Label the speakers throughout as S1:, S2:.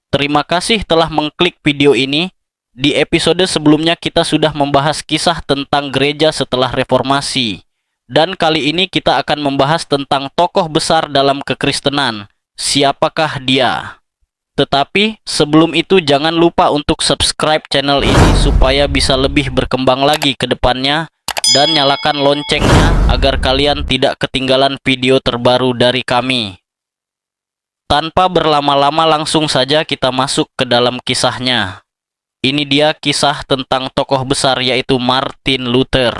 S1: Terima kasih telah mengklik video ini. Di episode sebelumnya kita sudah membahas kisah tentang gereja setelah reformasi. Dan kali ini kita akan membahas tentang tokoh besar dalam kekristenan. Siapakah dia? Tetapi sebelum itu jangan lupa untuk subscribe channel ini supaya bisa lebih berkembang lagi ke depannya. Dan nyalakan loncengnya agar kalian tidak ketinggalan video terbaru dari kami. Tanpa berlama-lama langsung saja kita masuk ke dalam kisahnya. Ini dia kisah tentang tokoh besar yaitu Martin Luther.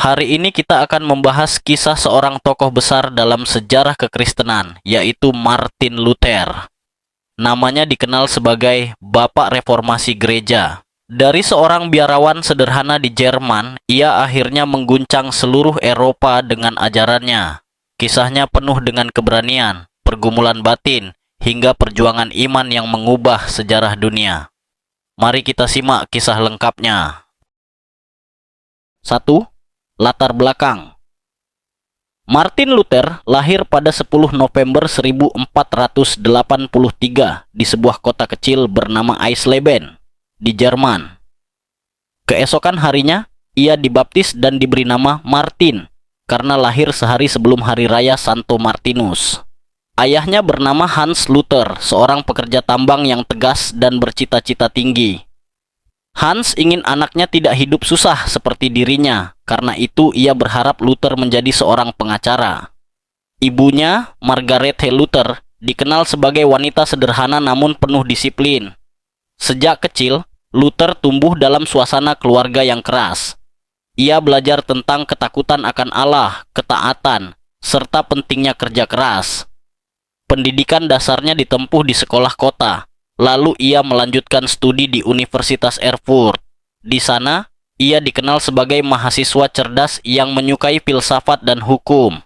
S1: Hari ini kita akan membahas kisah seorang tokoh besar dalam sejarah kekristenan, yaitu Martin Luther. Namanya dikenal sebagai Bapak Reformasi Gereja. Dari seorang biarawan sederhana di Jerman, ia akhirnya mengguncang seluruh Eropa dengan ajarannya. Kisahnya penuh dengan keberanian, pergumulan batin, hingga perjuangan iman yang mengubah sejarah dunia. Mari kita simak kisah lengkapnya. 1. Latar belakang. Martin Luther lahir pada 10 November 1483 di sebuah kota kecil bernama Eisleben di Jerman. Keesokan harinya, ia dibaptis dan diberi nama Martin karena lahir sehari sebelum hari raya Santo Martinus. Ayahnya bernama Hans Luther, seorang pekerja tambang yang tegas dan bercita-cita tinggi. Hans ingin anaknya tidak hidup susah seperti dirinya, karena itu ia berharap Luther menjadi seorang pengacara. Ibunya, Margarethe Luther, dikenal sebagai wanita sederhana namun penuh disiplin. Sejak kecil, Luther tumbuh dalam suasana keluarga yang keras. Ia belajar tentang ketakutan akan Allah, ketaatan, serta pentingnya kerja keras. Pendidikan dasarnya ditempuh di sekolah kota. Lalu ia melanjutkan studi di Universitas Erfurt. Di sana, ia dikenal sebagai mahasiswa cerdas yang menyukai filsafat dan hukum.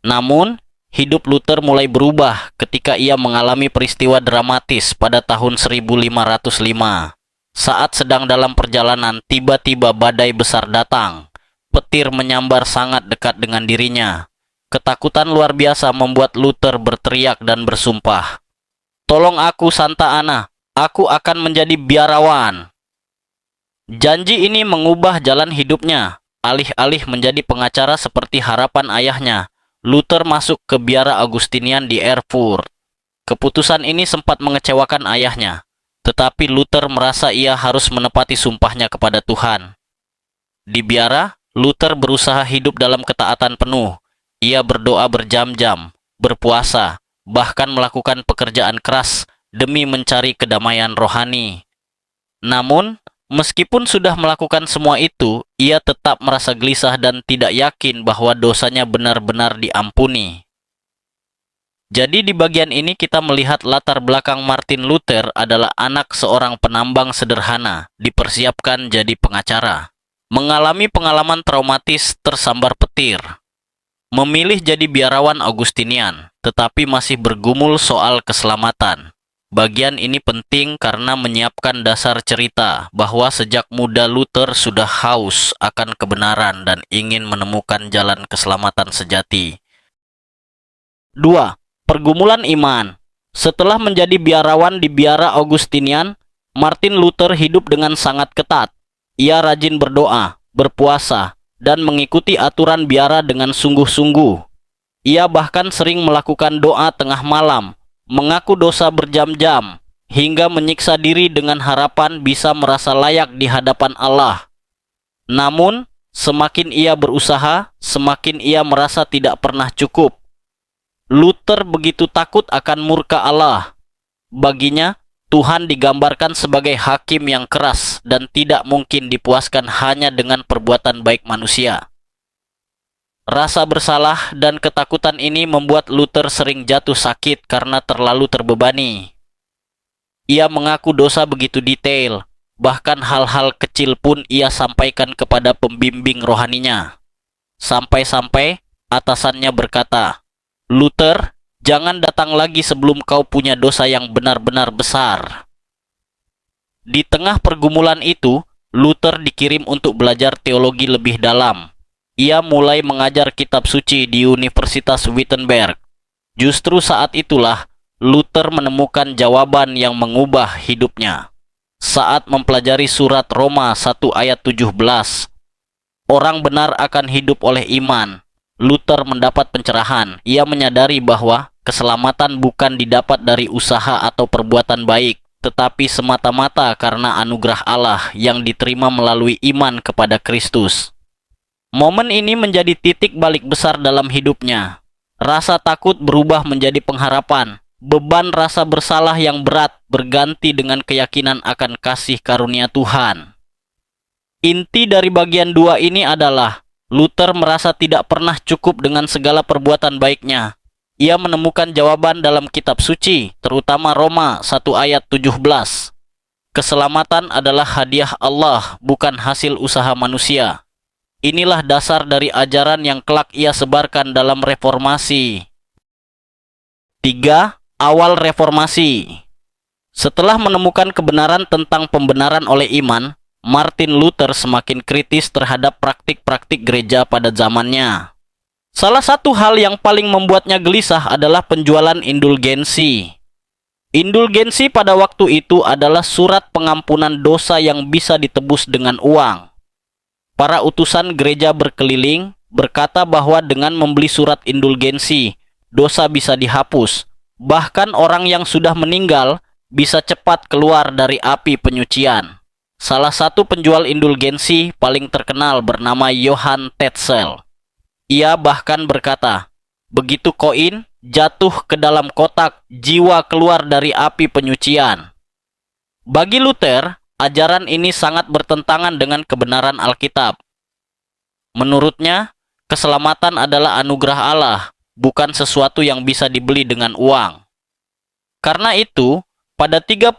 S1: Namun, hidup Luther mulai berubah ketika ia mengalami peristiwa dramatis pada tahun 1505. Saat sedang dalam perjalanan, tiba-tiba badai besar datang. Petir menyambar sangat dekat dengan dirinya. Ketakutan luar biasa membuat Luther berteriak dan bersumpah, "Tolong aku, Santa Ana, aku akan menjadi biarawan." Janji ini mengubah jalan hidupnya. Alih-alih menjadi pengacara seperti harapan ayahnya, Luther masuk ke biara Augustinian di Erfurt. Keputusan ini sempat mengecewakan ayahnya, tetapi Luther merasa ia harus menepati sumpahnya kepada Tuhan. Di biara, Luther berusaha hidup dalam ketaatan penuh. Ia berdoa berjam-jam, berpuasa, bahkan melakukan pekerjaan keras demi mencari kedamaian rohani. Namun, meskipun sudah melakukan semua itu, ia tetap merasa gelisah dan tidak yakin bahwa dosanya benar-benar diampuni. Jadi di bagian ini kita melihat latar belakang Martin Luther adalah anak seorang penambang sederhana, dipersiapkan jadi pengacara. Mengalami pengalaman traumatis tersambar petir. Memilih jadi biarawan Augustinian, tetapi masih bergumul soal keselamatan. Bagian ini penting karena menyiapkan dasar cerita bahwa sejak muda Luther sudah haus akan kebenaran dan ingin menemukan jalan keselamatan sejati. 2. Pergumulan iman. Setelah menjadi biarawan di biara Augustinian, Martin Luther hidup dengan sangat ketat. Ia rajin berdoa, berpuasa, dan mengikuti aturan biara dengan sungguh-sungguh. Ia bahkan sering melakukan doa tengah malam, mengaku dosa berjam-jam, hingga menyiksa diri dengan harapan bisa merasa layak di hadapan Allah. Namun, semakin ia berusaha, semakin ia merasa tidak pernah cukup. Luther begitu takut akan murka Allah. Baginya, Tuhan digambarkan sebagai hakim yang keras dan tidak mungkin dipuaskan hanya dengan perbuatan baik manusia. Rasa bersalah dan ketakutan ini membuat Luther sering jatuh sakit karena terlalu terbebani. Ia mengaku dosa begitu detail, bahkan hal-hal kecil pun ia sampaikan kepada pembimbing rohaninya. Sampai-sampai atasannya berkata, "Luther, jangan datang lagi sebelum kau punya dosa yang benar-benar besar." Di tengah pergumulan itu, Luther dikirim untuk belajar teologi lebih dalam. Ia mulai mengajar kitab suci di Universitas Wittenberg. Justru saat itulah Luther menemukan jawaban yang mengubah hidupnya. Saat mempelajari surat Roma 1 ayat 17, orang benar akan hidup oleh iman. Luther mendapat pencerahan. Ia menyadari bahwa keselamatan bukan didapat dari usaha atau perbuatan baik, tetapi semata-mata karena anugerah Allah yang diterima melalui iman kepada Kristus. Momen ini menjadi titik balik besar dalam hidupnya. Rasa takut berubah menjadi pengharapan. Beban rasa bersalah yang berat berganti dengan keyakinan akan kasih karunia Tuhan. Inti dari bagian 2 ini adalah Luther merasa tidak pernah cukup dengan segala perbuatan baiknya. Ia menemukan jawaban dalam kitab suci, terutama Roma 1 ayat 17. Keselamatan adalah hadiah Allah, bukan hasil usaha manusia. Inilah dasar dari ajaran yang kelak ia sebarkan dalam reformasi. 3. Awal reformasi. Setelah menemukan kebenaran tentang pembenaran oleh iman, Martin Luther semakin kritis terhadap praktik-praktik gereja pada zamannya. Salah satu hal yang paling membuatnya gelisah adalah penjualan indulgensi. Indulgensi pada waktu itu adalah surat pengampunan dosa yang bisa ditebus dengan uang. Para utusan gereja berkeliling berkata bahwa dengan membeli surat indulgensi, dosa bisa dihapus. Bahkan orang yang sudah meninggal bisa cepat keluar dari api penyucian. Salah satu penjual indulgensi paling terkenal bernama Johann Tetzel. Ia bahkan berkata, begitu koin jatuh ke dalam kotak, jiwa keluar dari api penyucian. Bagi Luther, ajaran ini sangat bertentangan dengan kebenaran Alkitab. Menurutnya, keselamatan adalah anugerah Allah, bukan sesuatu yang bisa dibeli dengan uang. Karena itu, pada 31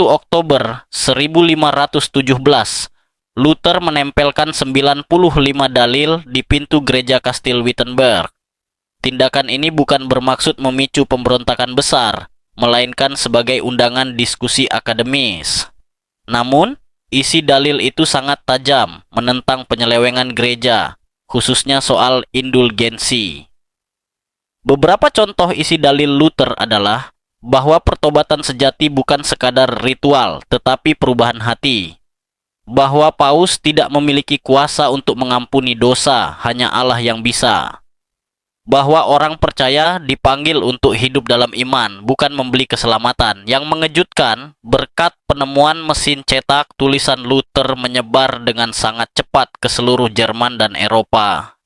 S1: Oktober 1517, Luther menempelkan 95 dalil di pintu gereja Kastil Wittenberg. Tindakan ini bukan bermaksud memicu pemberontakan besar, melainkan sebagai undangan diskusi akademis. Namun, isi dalil itu sangat tajam menentang penyelewengan gereja, khususnya soal indulgensi. Beberapa contoh isi dalil Luther adalah bahwa pertobatan sejati bukan sekadar ritual, tetapi perubahan hati. Bahwa Paus tidak memiliki kuasa untuk mengampuni dosa, hanya Allah yang bisa. Bahwa orang percaya dipanggil untuk hidup dalam iman, bukan membeli keselamatan. Yang mengejutkan, berkat penemuan mesin cetak, tulisan Luther menyebar dengan sangat cepat ke seluruh Jerman dan Eropa.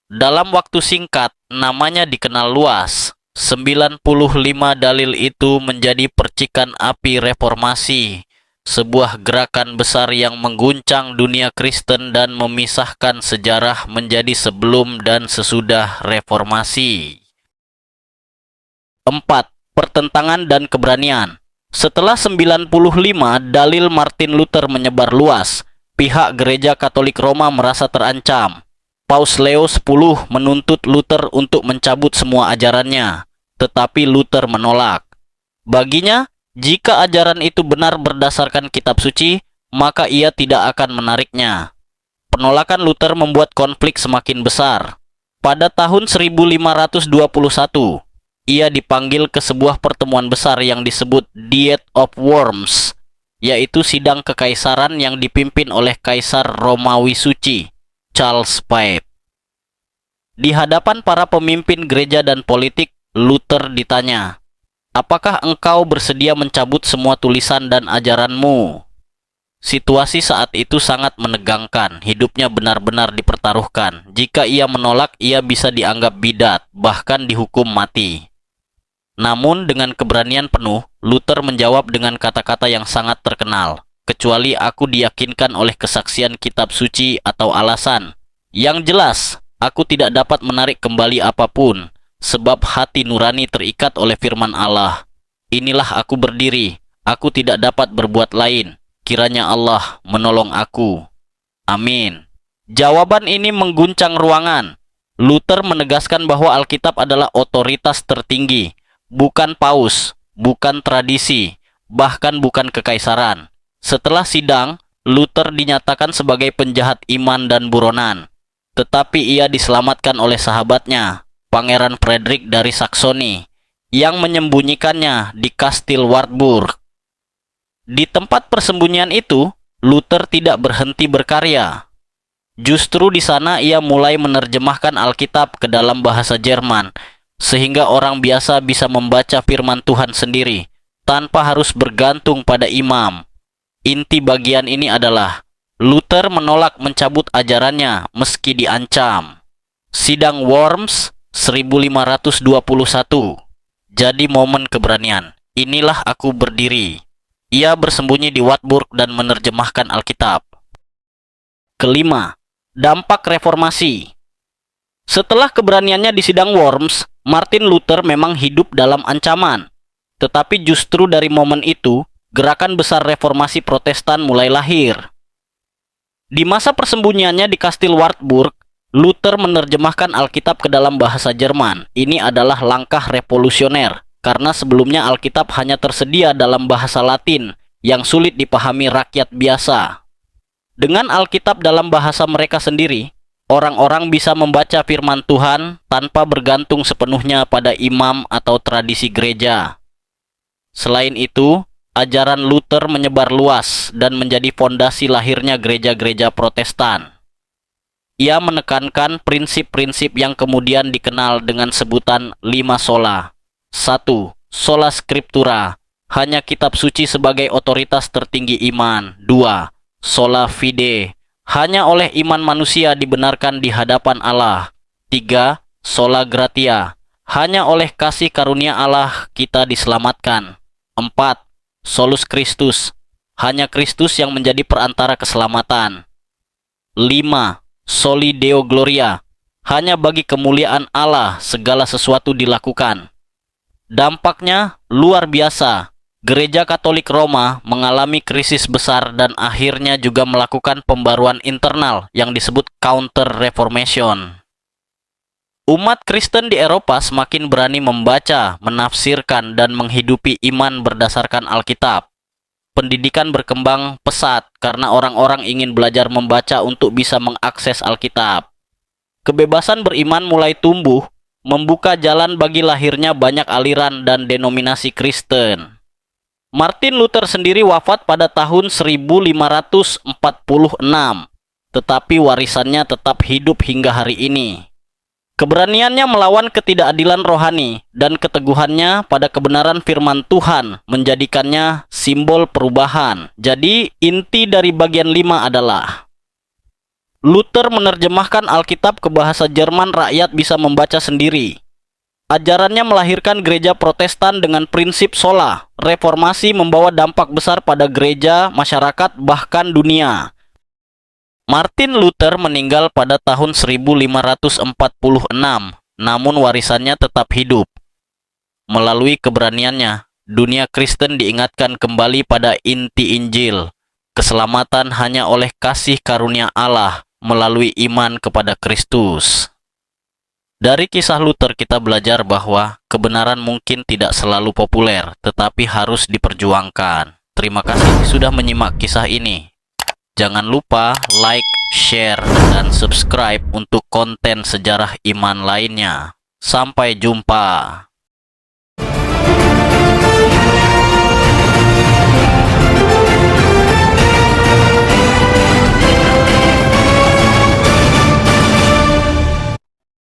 S1: Dalam waktu singkat, namanya dikenal luas. 95 dalil itu menjadi percikan api reformasi, sebuah gerakan besar yang mengguncang dunia Kristen dan memisahkan sejarah menjadi sebelum dan sesudah reformasi. 4. Pertentangan dan keberanian. Setelah 95 dalil Martin Luther menyebar luas, pihak gereja Katolik Roma merasa terancam. Paus Leo X menuntut Luther untuk mencabut semua ajarannya, tetapi Luther menolak. Baginya, jika ajaran itu benar berdasarkan kitab suci, maka ia tidak akan menariknya. Penolakan Luther membuat konflik semakin besar. Pada tahun 1521, ia dipanggil ke sebuah pertemuan besar yang disebut Diet of Worms, yaitu sidang kekaisaran yang dipimpin oleh Kaisar Romawi Suci, Charles V. Di hadapan para pemimpin gereja dan politik, Luther ditanya, apakah engkau bersedia mencabut semua tulisan dan ajaranmu? Situasi saat itu sangat menegangkan, hidupnya benar-benar dipertaruhkan. Jika ia menolak, ia bisa dianggap bidat, bahkan dihukum mati. Namun dengan keberanian penuh, Luther menjawab dengan kata-kata yang sangat terkenal, kecuali aku diyakinkan oleh kesaksian kitab suci atau alasan. Yang jelas, aku tidak dapat menarik kembali apapun, sebab hati nurani terikat oleh firman Allah. Inilah aku berdiri, aku tidak dapat berbuat lain. Kiranya Allah menolong aku. Amin. Jawaban ini mengguncang ruangan. Luther menegaskan bahwa Alkitab adalah otoritas tertinggi, bukan paus, bukan tradisi, bahkan bukan kekaisaran. Setelah sidang, Luther dinyatakan sebagai penjahat iman dan buronan. Tetapi ia diselamatkan oleh sahabatnya, Pangeran Frederick dari Saksoni, yang menyembunyikannya di Kastil Wartburg. Di tempat persembunyian itu, Luther tidak berhenti berkarya. Justru di sana ia mulai menerjemahkan Alkitab ke dalam bahasa Jerman, sehingga orang biasa bisa membaca firman Tuhan sendiri, tanpa harus bergantung pada imam. Inti bagian ini adalah, Luther menolak mencabut ajarannya meski diancam. Sidang Worms 1521. Jadi momen keberanian. Inilah aku berdiri. Ia bersembunyi di Wartburg dan menerjemahkan Alkitab. Kelima, dampak reformasi. Setelah keberaniannya di sidang Worms, Martin Luther memang hidup dalam ancaman. Tetapi justru dari momen itu, gerakan besar reformasi Protestan mulai lahir. Di masa persembunyiannya di Kastil Wartburg, Luther menerjemahkan Alkitab ke dalam bahasa Jerman. Ini adalah langkah revolusioner, karena sebelumnya Alkitab hanya tersedia dalam bahasa Latin yang sulit dipahami rakyat biasa. Dengan Alkitab dalam bahasa mereka sendiri, orang-orang bisa membaca firman Tuhan tanpa bergantung sepenuhnya pada imam atau tradisi gereja. Selain itu, ajaran Luther menyebar luas dan menjadi fondasi lahirnya gereja-gereja Protestan. Ia menekankan prinsip-prinsip yang kemudian dikenal dengan sebutan 5 sola. 1. Sola Scriptura, hanya kitab suci sebagai otoritas tertinggi iman. 2. Sola Fide, hanya oleh iman manusia dibenarkan di hadapan Allah. 3. Sola Gratia, hanya oleh kasih karunia Allah kita diselamatkan. 4. Solus Christus, hanya Kristus yang menjadi perantara keselamatan. 5. Soli Deo Gloria, hanya bagi kemuliaan Allah segala sesuatu dilakukan. Dampaknya luar biasa. Gereja Katolik Roma mengalami krisis besar dan akhirnya juga melakukan pembaruan internal yang disebut Counter-Reformation. Umat Kristen di Eropa semakin berani membaca, menafsirkan, dan menghidupi iman berdasarkan Alkitab. Pendidikan berkembang pesat karena orang-orang ingin belajar membaca untuk bisa mengakses Alkitab. Kebebasan beriman mulai tumbuh, membuka jalan bagi lahirnya banyak aliran dan denominasi Kristen. Martin Luther sendiri wafat pada tahun 1546, tetapi warisannya tetap hidup hingga hari ini. Keberaniannya melawan ketidakadilan rohani dan keteguhannya pada kebenaran firman Tuhan menjadikannya simbol perubahan. Jadi, inti dari bagian 5 adalah Luther menerjemahkan Alkitab ke bahasa Jerman rakyat bisa membaca sendiri. Ajarannya melahirkan gereja Protestan dengan prinsip sola. Reformasi membawa dampak besar pada gereja, masyarakat, bahkan dunia. Martin Luther meninggal pada tahun 1546, namun warisannya tetap hidup. Melalui keberaniannya, dunia Kristen diingatkan kembali pada inti Injil. Keselamatan hanya oleh kasih karunia Allah melalui iman kepada Kristus. Dari kisah Luther kita belajar bahwa kebenaran mungkin tidak selalu populer, tetapi harus diperjuangkan. Terima kasih sudah menyimak kisah ini. Jangan lupa like, share, dan subscribe untuk konten sejarah iman lainnya. Sampai jumpa.